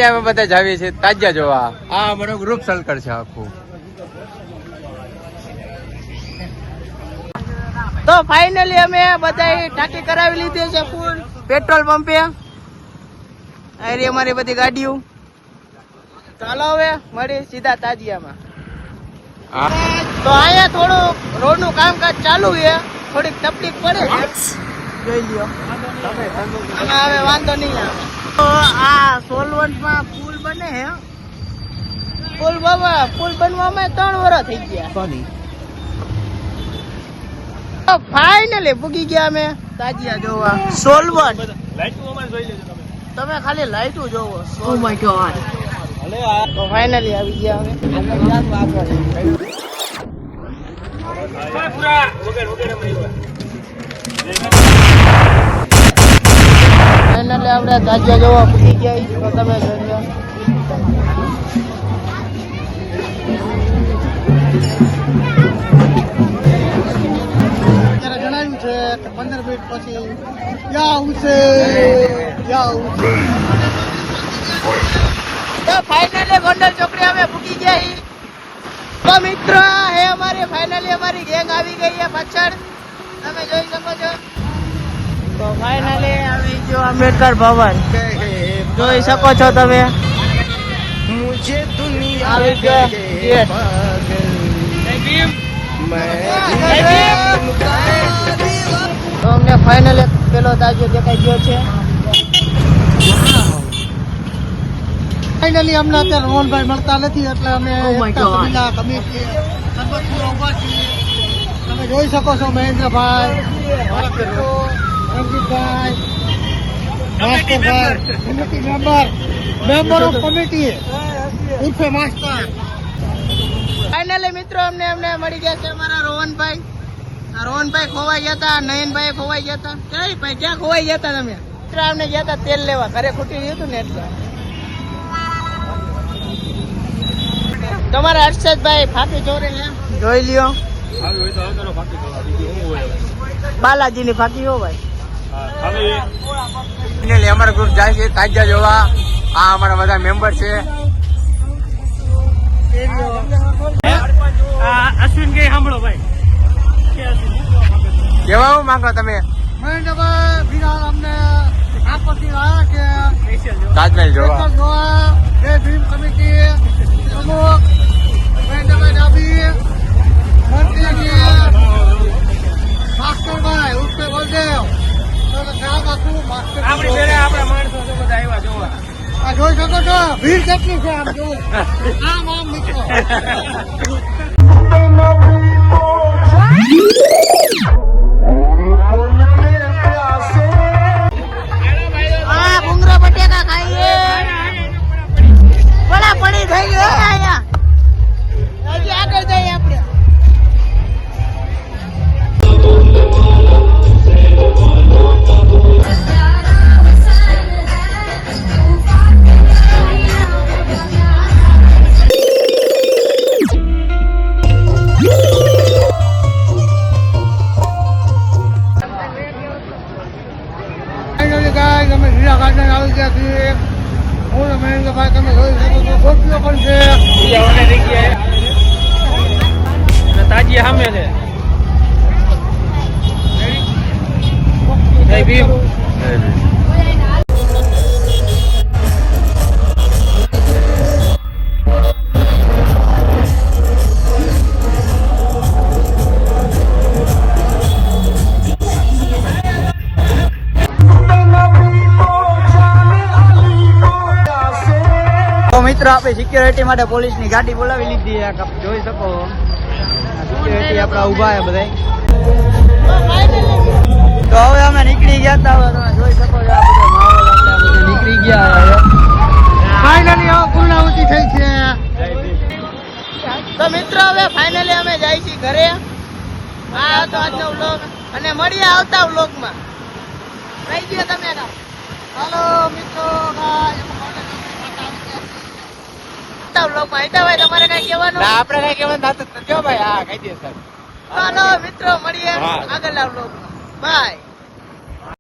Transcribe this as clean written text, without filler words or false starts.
અમે બધા જાવીએ છીએ તાજિયા જોવા. આ અમારું ગ્રુપ સર્કલ છે આખું. તો ફાઇનલી અમે બધા ટાંકી કરાવી લીધી છે ફૂલ પેટ્રોલ પંપે. આ રહી અમારી બધી ગાડીઓ. ચાલો હવે મળી સીધા તાજિયામાં. તો અહીંયા થોડું રોડ નું કામકાજ ચાલુ છે, થોડીક તકલીફ પડે છે, જોઈ લ્યો. હવે વાંધો નહીં આવે. તો આ સોલવંટમાં પુલ બને છે. પુલ બનવામાં 3 વર્ષ થઈ ગયા. ફાઇનલી પૂગી ગયા અમે તાજિયા જોવા. સોલવંટ તમે ખાલી લાઈટું જોવો. Oh my God. તો ફાઇનલી આવી ગયા અમે. ફાઇનલી આપણે તાજિયા જોવા પૂગી ગયા. તો તમે જોઈ લો. જણાવ્યું છે કે 15 મિનિટ પછી તો ફાઇનલી ગોંડલ ચોકડી અમે પૂકી ગયા. તો મિત્રો હે અમારી ફાઇનલી અમારી ગેંગ આવી ગઈ છે પાછળ, તમે જોઈ શકો છો. તો ફાઇનલી આવી ગયો આંબેડકર ભવન, જોઈ શકો છો તમે. આવી ગયો ગેટ. તો અમને ફાઇનલી પેલો તાજો દેખાઈ ગયો છે. ફાઇનલી અમને અત્યારે રોહનભાઈ મળતા નથી એટલે અમે કમિટી તમે જોઈ શકો છો. મહેન્દ્રભાઈ, Ranjitbhai, માસ્ટરભાઈ, committee member of committee ઉર્ફે માસ્ટર. ફાઇનલી મિત્રો અમને મળી ગયા છે અમારા રોહનભાઈ. રોહનભાઈ ખોવાઈ ગયા હતા, નયનભાઈ ખોવાઈ ગયા હતા. ક્યાં ભાઈ ક્યાં ખોવાઈ ગયા હતા તમે? અમને ગયા હતા તેલ લેવા, ઘરે ખૂટી ગયું હતું ને એટલે. તમારા હર્ષદભાઈ ફાંકી ચોરે છે, જોઈ લ્યો. બાલાજીની ફાંકી હો ભાઈ. અમારો ગ્રુપ જાય છે તાજિયા જોવા. આ અમારા બધા મેમ્બર છે. અશ્વિન કે સાંભળો ભાઈ, કેવા હું માંગો તમે? મહેન્દ્રભાઈ બિરાલ અમને આપત્તિ આવ્યા કે તાજમહેલ જોવા. જય ભીમ કમિટી પ્રમુખ મહેન્દ્રભાઈ ડાબી, મંત્રીજી માસ્ટરભાઈ ઉર્ફે બલદેવ. જોઈ શકો છો ભીડ કેટલી છે. આમ જો આમ મિત્રો. ભૂંગરા બટેકા ખાઈએ. બડા પડી થઈ ગયો અહીંયા. હજી આગળ જઈએ આપણે. તમે હીરા ગાર્ડન આવી ગયા છીએ. હું મહેન્દ્રભાઈ તમે જોઈ શકો છો. ગોપીઓ પણ છે. તાજિયા સામે છે. જય ભીમ. મિત્રો આપણે સિક્યોરિટી માટે પોલીસની ગાડી બોલાવી લીધી. જોઈ શકો સિક્યોરિટી આપણા ઉભા છે બધા. તો હવે અમે નીકળી ગયા હતા. તમે જોઈ શકો છો આ બધો માહોલ આપણે નીકળી ગયા. ફાઇનલી પૂર્ણાહુતિ થઈ છે. તો મિત્રો હવે ફાઇનલી અમે જાય છીએ ઘરે. આ હતો આજનો વ્લોગ અને મળીએ આવતા વ્લોગમાં. રહી ગયો તમે. હાલો મિત્રો, તમારે કઈ કહેવાનું? આપડે કઈ કહેવાનું થતું ભાઈ. હા કઈ દે સર. ચાલો મિત્રો મળીએ આગળના વ્લોગમાં. બાય.